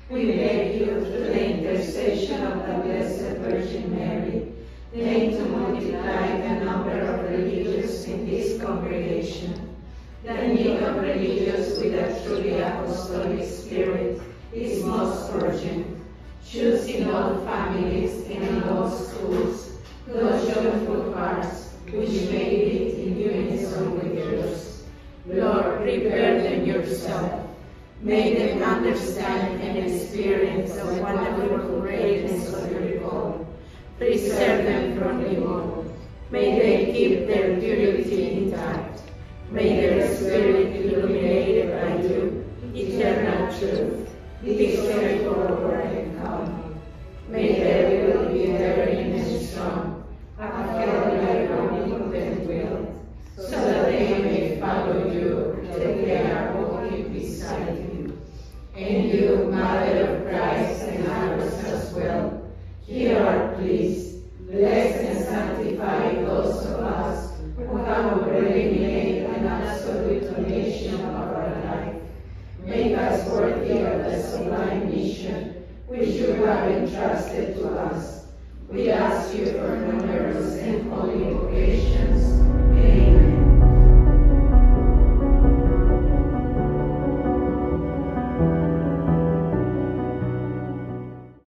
We beg you, through the intercession of the Blessed Virgin Mary, deign to multiply the number of religious in this congregation. The need of religious with a truly apostolic spirit is most urgent. Choose in all families and in all schools those joyful hearts which may beat in unison with yours. Lord, prepare them yourself. Make them understand and experience the wonderful greatness of your call. Preserve them from evil. May they keep their purity intact. May their spirit, illuminated by you, eternal truth, be straightforward and calm. May their will be daring and strong, upheld by your omnipotent will, so that they may follow you till they are walking beside you. And you, Mother of Christ and ours as well, hear our pleas. Bless and sanctify those of us who have already made an absolute donation of our life. Make us worthy of the sublime mission which you have entrusted to us. We ask you for numerous and holy vocations,